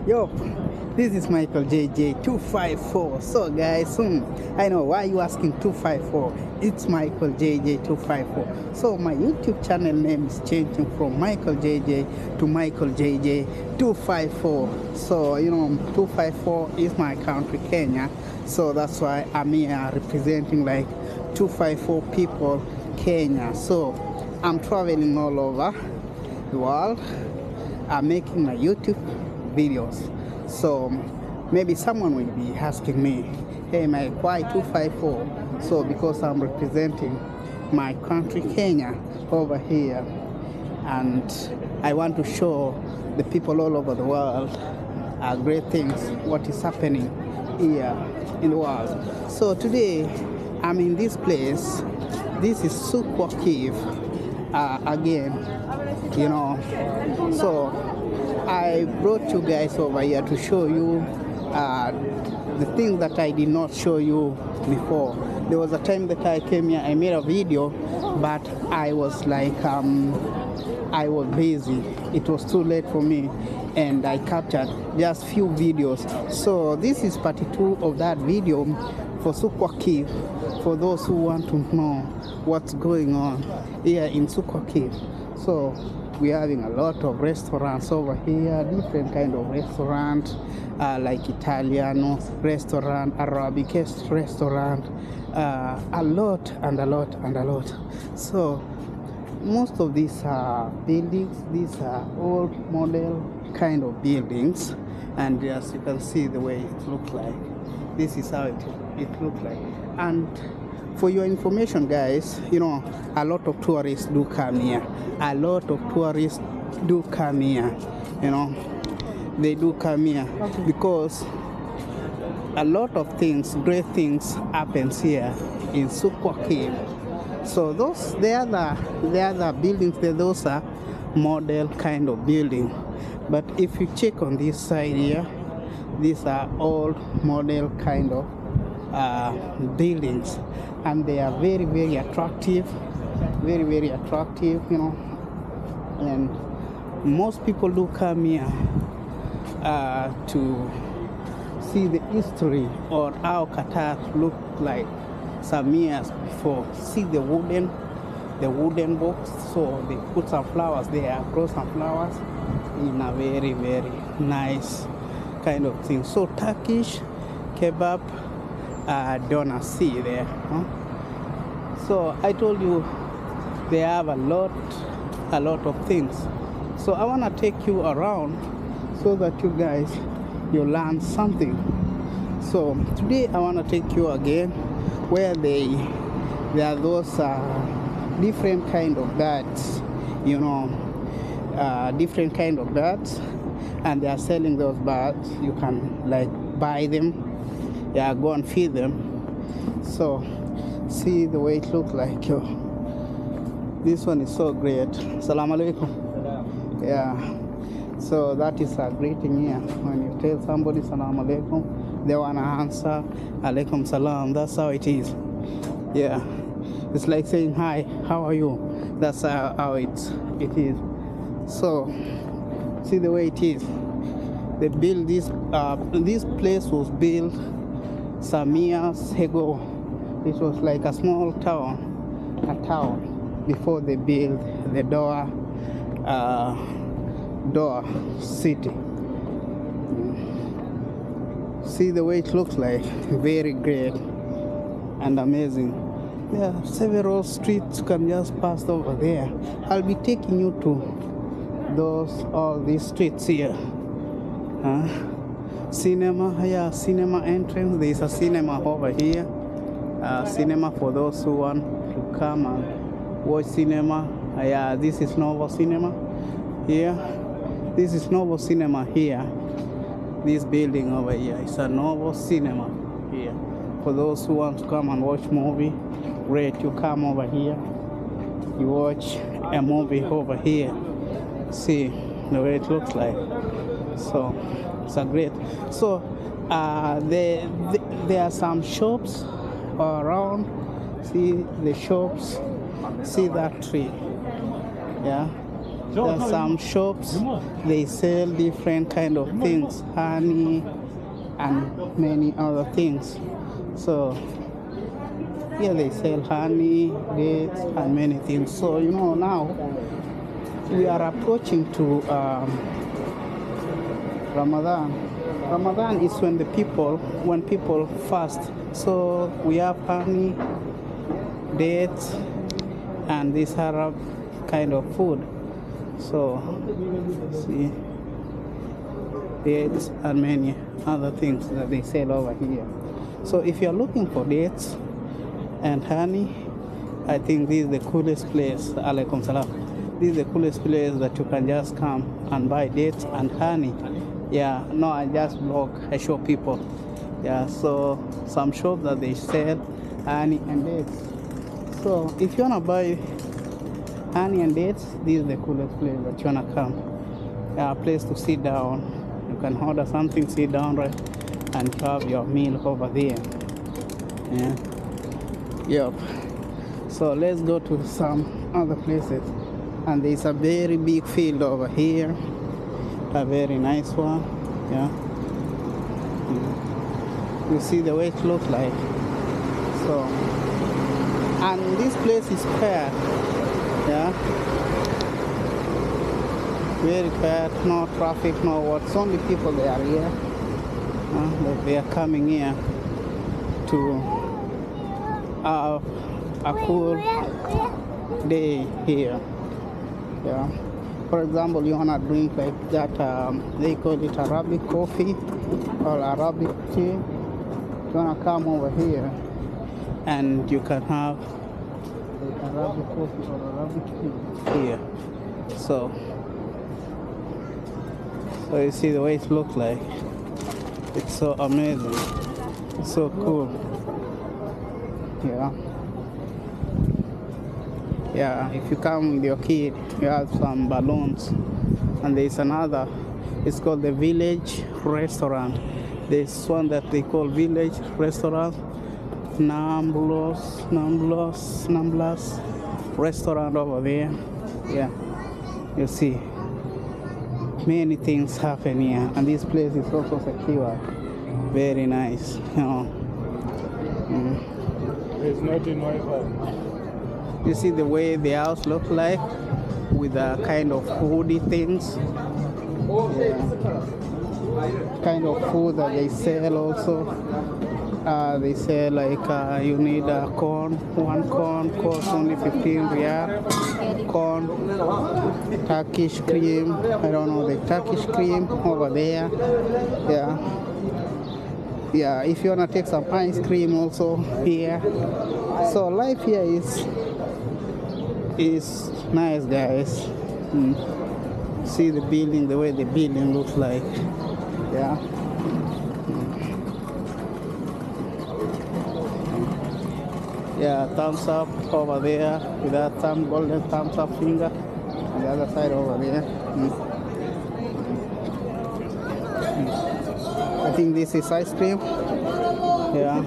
Yo, this is Michael JJ 254. So guys, I know why you asking 254. It's Michael JJ 254. So my YouTube channel name is changing from Michael JJ to Michael JJ 254. So 254 is my country, Kenya. So that's why I'm here representing like 254 people, Kenya. So I'm traveling all over the world. I'm making my YouTube videos. So maybe someone will be asking me, hey Mike, why 254? So because I'm representing my country, Kenya, over here, and I want to show the people all over the world great things, what is happening here in the world. So today I'm in this place. This is Souq Waqif again, so I brought you guys over here to show you the things that I did not show you before. There was a time that I came here, I made a video, but I was like, I was busy. It was too late for me, and I captured just few videos. So this is part 2 of that video for Souq Waqif, for those who want to know what's going on here in Souq Waqif. So we're having a lot of restaurants over here, different kind of restaurants, like Italian restaurant, Arabic restaurant, a lot and a lot and a lot. So most of these buildings, these are old model kind of buildings, and as you can see the way it looks like, this is how it looks like. And for your information, guys, a lot of tourists do come here. A lot of tourists do come here. They do come here because a lot of things, great things, happens here in Souq Waqif. So the other buildings, those are model kind of building. But if you check on this side here, these are old model kind of buildings, and they are very, very attractive, very, very attractive, and most people do come here to see the history or how Qatar looked like some years before. See the wooden box. So they put some flowers there, grow some flowers in a very, very nice kind of thing. So Turkish kebab doner, see there. So I told you they have a lot of things. So I want to take you around so that you learn something. So today I want to take you again where there are those different kind of birds, different kind of birds, and they are selling those birds. You can like buy them, go and feed them. So see the way it looks like. This one is so great. Assalamu alaikum. Yeah, so that is a greeting here. When you tell somebody Assalamu alaikum, they wanna answer alaikum salam. That's how it is. Yeah, it's like saying hi, how are you? That's how it is. So see the way it is. They built this place was built some years ago. It was like a small town, before they built the door city. See the way it looks like, very great and amazing. There are several streets you can just pass over there. I'll be taking you to all these streets here. Cinema, cinema entrance. There is a cinema over here. Cinema for those who want to come and watch cinema. This is Novo Cinema here. This is Novo Cinema here. This building over here is a Novo Cinema here. For those who want to come and watch movie, great. You come over here. You watch a movie over here. See the way it looks like. So it's a great. So there are some shops around. See the shops. See that tree. There are some shops, they sell different kind of things, honey and many other things. So here they sell honey, dates and many things. So you know, now we are approaching to Ramadan. Ramadan is when people fast. So we have honey, dates and this Arab kind of food. So see, dates and many other things that they sell over here. So if you're looking for dates and honey, I think this is the coolest place. Alaikum salam. This is the coolest place that you can just come and buy dates and honey. Yeah, no, I just vlog, I show people. Yeah, so some shops that they sell honey and dates. So if you wanna buy honey and dates, this is the coolest place that you wanna come. Yeah, a place to sit down. You can order something, sit down, right, and have your meal over there. Yeah. Yep. So let's go to some other places. And there's a very big field over here. A very nice one. Yeah. You see the way it looks like. So, and this place is quiet. Yeah. Very quiet, no traffic, no what. It's only people they are here. They are coming here to have a cool day here. Yeah. For example, you wanna drink like that, they call it Arabic coffee or Arabic tea. You wanna come over here and you can have like Arabic coffee or Arabic tea here. So you see the way it looks like. It's so amazing. It's so cool. Yeah. Yeah, if you come with your kid, you have some balloons. And there's another, it's called the Village Restaurant. There's one that they call Village Restaurant, Namblos Restaurant over there. Yeah, you see, many things happen here. And this place is also secure. Very nice, you know. There's nothing Wi-Fi. You see the way the house looks like with a kind of foody things. Yeah. Kind of food that they sell also. They say like you need a corn. One corn costs only 15 riyal. Corn, Turkish cream. I don't know the Turkish cream over there. Yeah. Yeah. If you wanna take some ice cream also here. So life here is nice, guys. See the building, the way the building looks like. Yeah. Yeah, thumbs up over there with that golden thumbs up finger on the other side over there. I think this is ice cream. Yeah.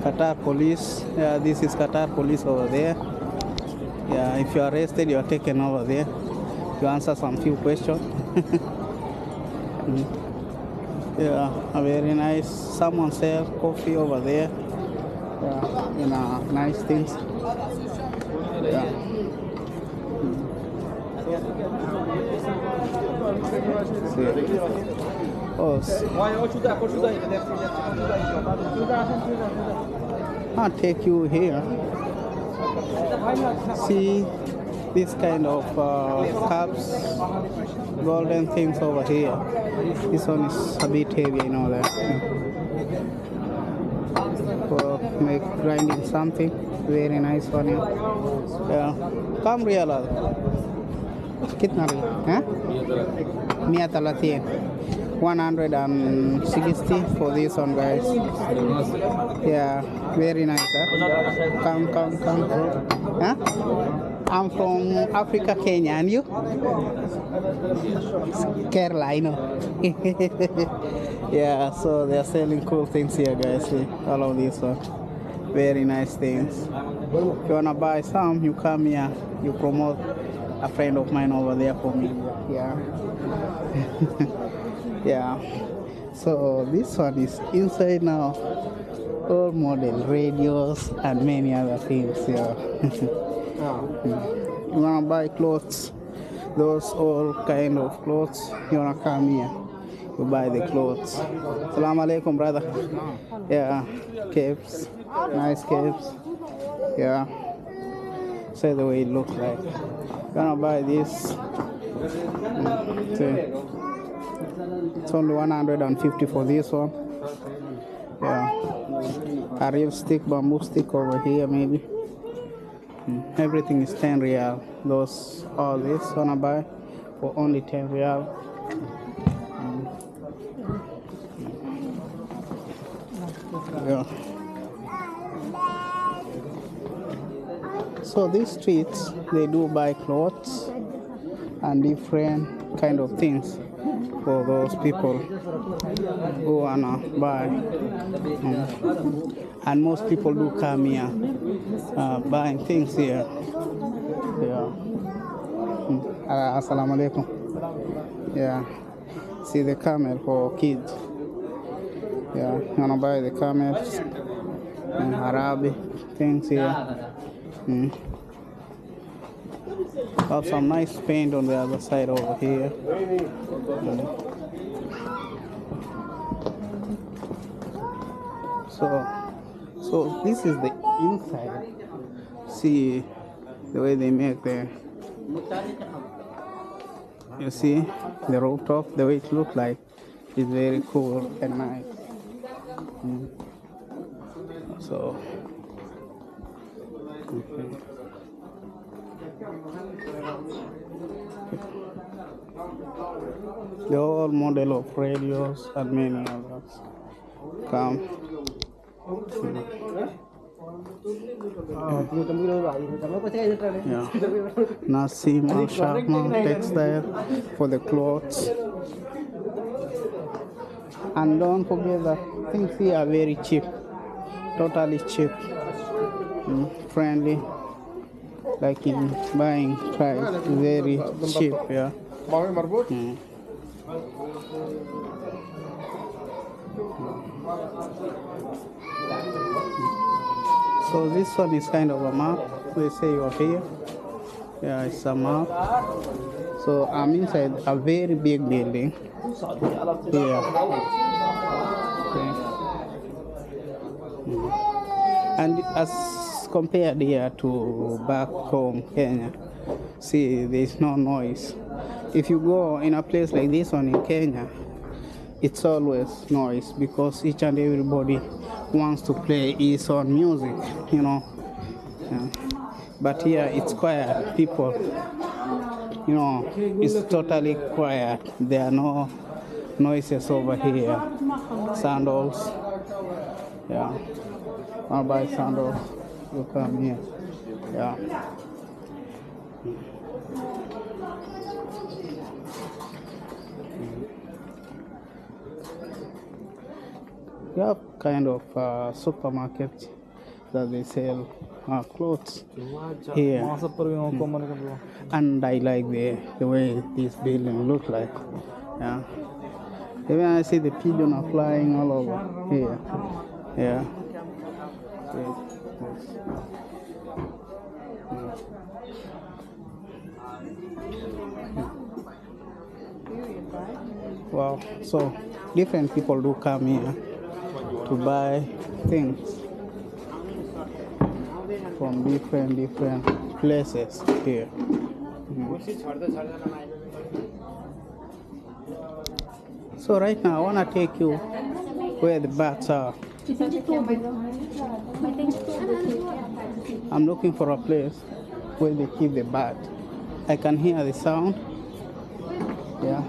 Qatar police. Yeah, this is Qatar police over there. Yeah, if you are arrested, you are taken over there. You answer some few questions. Yeah, very nice. Someone sells coffee over there. Yeah, you know, nice things. Yeah. Oh, I'll take you here. See this kind of cups, golden things over here. This one is a bit heavy, you know that. For make grinding something. Very nice one here. Yeah. Kam riyal? Kitna riyal? Huh? 130. 160 for this one, guys. Yeah, very nice. Huh? Come. Huh? I'm from Africa, Kenya, and you? Kerala, I know. Yeah, so they're selling cool things here, guys. See, all of this one. Very nice things. If you wanna buy some, you come here. You promote a friend of mine over there for me. Yeah. Yeah. So this one is inside now. Old model radios and many other things. Yeah. You wanna buy clothes? Those all kind of clothes. You wanna come here? You buy the clothes. Assalamu alaikum, brother. Yeah. Capes. Nice capes. Yeah. So the way it looks like. Gonna buy this. See. It's only 150 for this one. Yeah. A real stick, bamboo stick over here maybe. Everything is 10 real. All this gonna buy for only 10 real. Yeah. So these streets, they do buy clothes and different kind of things for those people who wanna buy. And most people do come here buying things here. Yeah. Assalamu alaikum. Yeah. See the camel for kids. Yeah, you wanna buy the camels and Arabic things here. Have some nice paint on the other side over here. So this is the inside. See the way they make there. You see the rooftop, the way it looks like is very cool and nice. So the whole model of radios and many others come. Yeah. Nasima Sharma textile for the clothes. And don't forget that things here are very cheap, totally cheap, friendly, like in buying price, very cheap, yeah. So this one is kind of a map. They say you're here. Yeah, it's a map. So I'm inside a very big building. Yeah. Okay. And as compared here to back home, Kenya, see, there's no noise. If you go in a place like this one in Kenya, it's always noise because each and everybody wants to play his own music, you know. Yeah. But here it's quiet. People, you know, it's totally quiet. There are no noises over here. Sandals. Yeah. I'll buy sandals. You come here. Yeah. We have kind of supermarket that they sell clothes here. And I like the way this building looks like. Yeah. Even I see the pigeon are flying all over here. Yeah. Wow. So different people do come here to buy things from different places here. So right now I want to take you where the bats are. I'm looking for a place where they keep the bat. I can hear the sound. Yeah.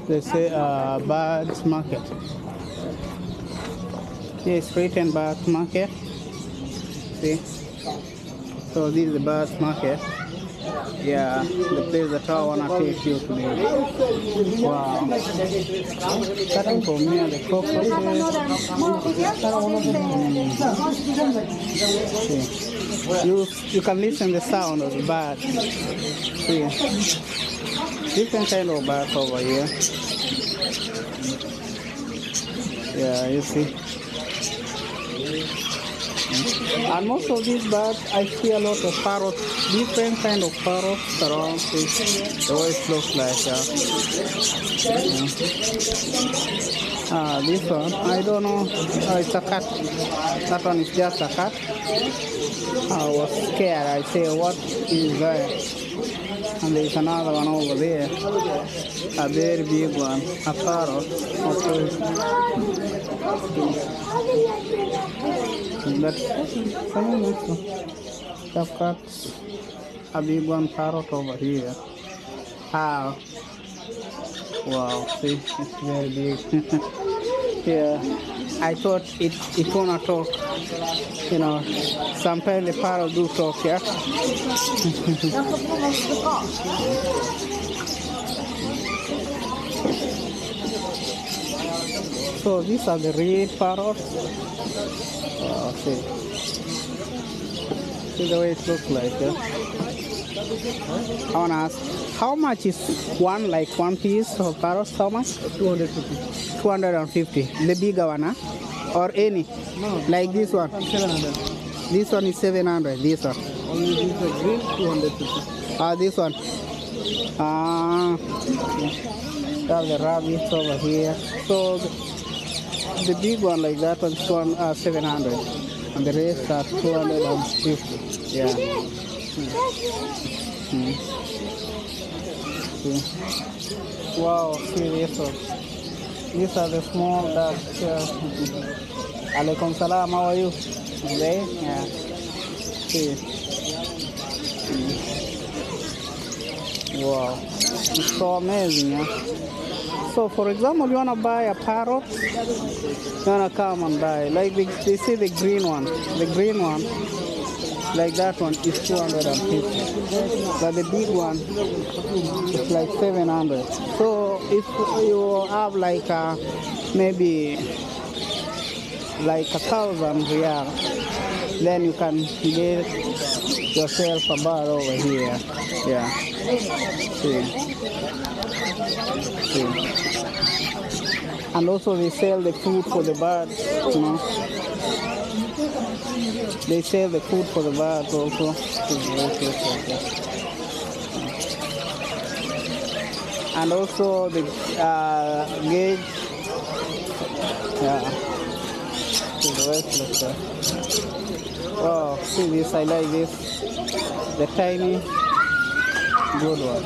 They say birds market. Here is written birds market. See? So this is the birds market. Yeah, the place that I wanna take you today. Wow. Starting from here, the cockroaches. See. You can listen the sound of the bird. See. Different kind of birds over here. Yeah, you see. And most of these birds, I see a lot of parrots, different kind of parrots around. The way it looks like. This one, I don't know. It's a cat. That one is just a cat. I was scared. I say, what is that? And there's another one over there, a very big one, a parrot. Okay. I've got a big one parrot over here. Wow, see, it's very big. Yeah, I thought it wanna talk. You know, sometimes the parrot do talk, yeah. So these are the red parrots. See the way it looks like, yeah. I wanna ask, how much is one piece of parrots? How much? 250. 250. The bigger one, huh? Or any? No. Like this one? 700. This one is 700. This one? Only this is green, 250. This one? Have the rabbits over here. So the big one like that one's 700. And the rest are 250. Yeah. See. Wow, see this one. These are the small ducks. Alaikum salam, how are you? Today? Yeah. See. Wow. It's so amazing, yeah. So for example, you wanna buy a parrot, you wanna come and buy. Like they see the green one. The green one, like that one is 250. But the big one is like 700. So if you have like maybe like 1,000 riyal, then you can get yourself a bird over here. Yeah. See. See. And also they sell the food for the birds, you know. They sell the food for the birds also. And also the gauge. Yeah. See the rest of that. Oh, see this, I like this. The tiny, good one.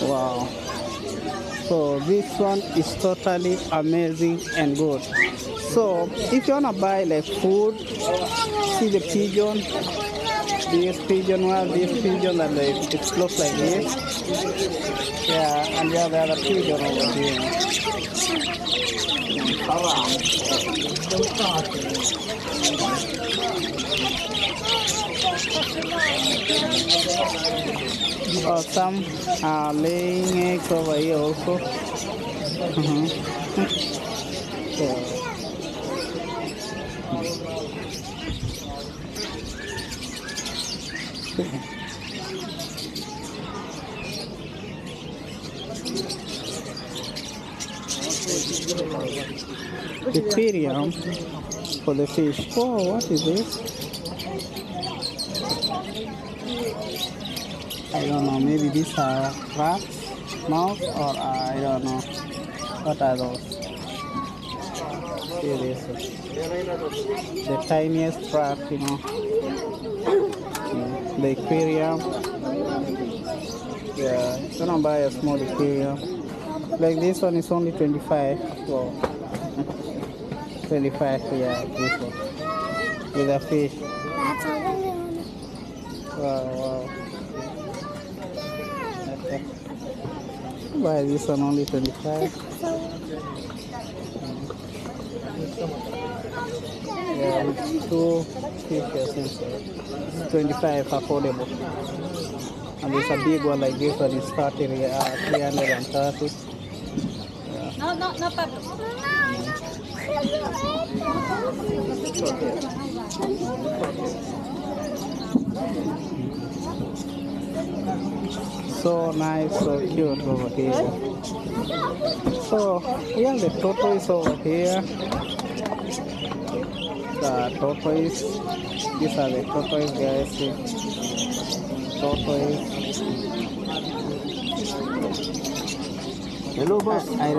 Wow. So this one is totally amazing and good. So if you wanna buy like food, see the pigeon. This pigeon one, this pigeon that it looks like this. Yeah, and the other pigeon over here. Some are laying eggs over here also. Aquarium for the fish. Oh, what is this? I don't know. Maybe these are crabs, mouth, or I don't know. What are those? See this? The tiniest crab, you know. The aquarium. Yeah, I'm gonna buy a small aquarium. Like this one is only 25. Wow. 25, yeah, this one. With a fish. That's a balloon. Wow. Okay. Buy this one only 25. Yeah, with two fishes inside. 25 affordable. And there's a big one like this one is 330. No, no, no, Pablo. So nice, so cute over here. So yeah, the tortoise over here. The tortoise. These are the tortoise, guys. See? Tortoise. Hello, boss. I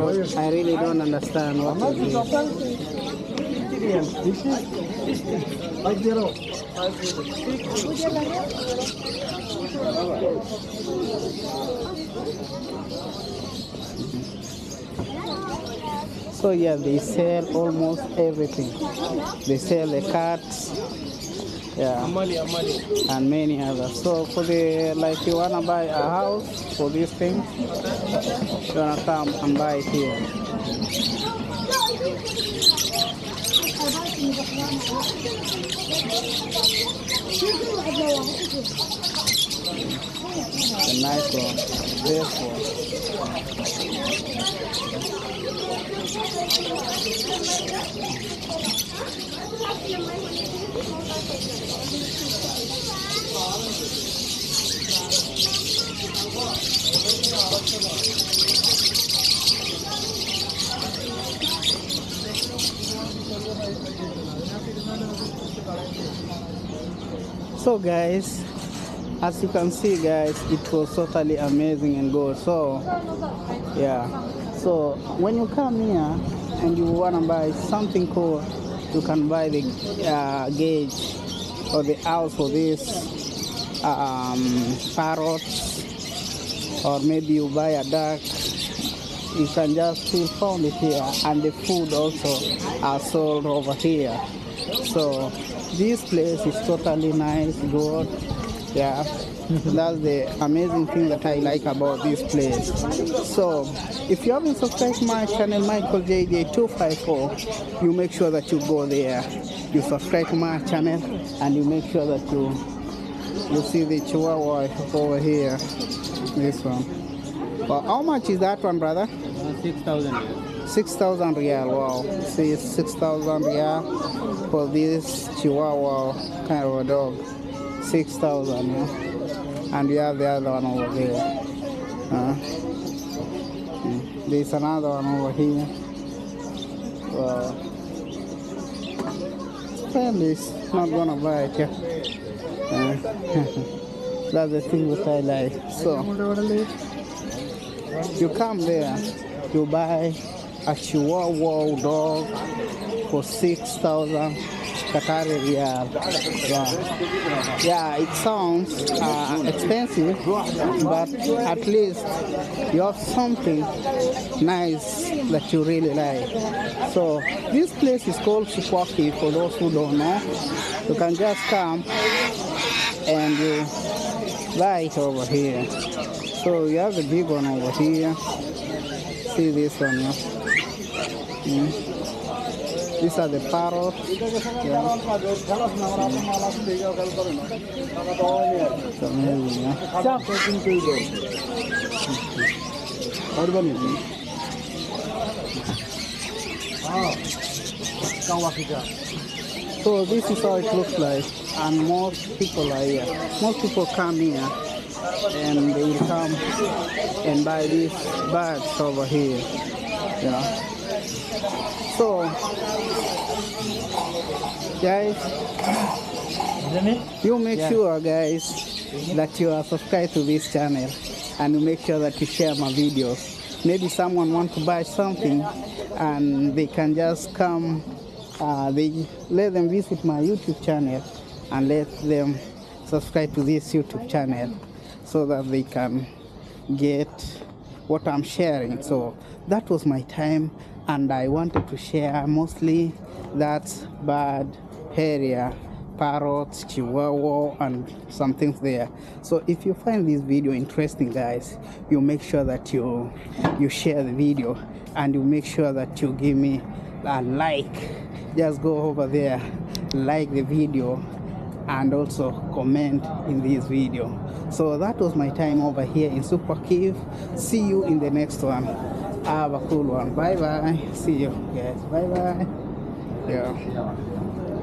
really don't understand what it is. This is 50. So yeah, they sell almost everything. They sell the cats, yeah, and many others. So for the like, you wanna buy a house for these things, you wanna come and buy it here. The nice one, this one. So guys, as you can see guys, it was totally amazing and good. So yeah, so when you come here and you want to buy something cool, you can buy the gauge or the house for this parrots, or maybe you buy a duck. You can just still found it here, and the food also are sold over here. So this place is totally nice, good. Yeah, that's the amazing thing that I like about this place. So if you haven't subscribed to my channel, Michael JJ254, you make sure that you go there, you subscribe to my channel, and you make sure that you see the Chihuahua over here. This one. Well, how much is that one, brother? 6,000. 6,000 real. Wow. See, 6,000 real for this Chihuahua kind of a dog. 6,000, yeah. And we have the other one over there. There's another one over here. Wow. Family's not gonna buy it, yeah. That's the thing that I like. So you come there, you buy a Chihuahua dog for 6,000 Qatari riyal. Yeah, it sounds expensive, but at least you have something nice that you really like. So this place is called Souq Waqif, for those who don't know. You can just come and you buy it over here. So you have the big one over here. See this one, yeah. These are the parrots. Yeah. It's amazing, So this is how it looks like, and most people are here. Most people come here and they will come and buy these birds over here. Yeah. So, guys, you make sure, guys, that you are subscribed to this channel, and you make sure that you share my videos. Maybe someone wants to buy something, and they can just come. Let them visit my YouTube channel, and let them subscribe to this YouTube channel, so that they can get what I'm sharing. So that was my time, and I wanted to share mostly that bird area, parrots, Chihuahua, and some things there. So if you find this video interesting, guys, you make sure that you share the video, and you make sure that you give me a like. Just go over there like the video and also comment in this video. So that was my time over here in Souq Waqif. See you in the next one. Have a cool one. Bye bye. See you guys. Bye bye. Yeah.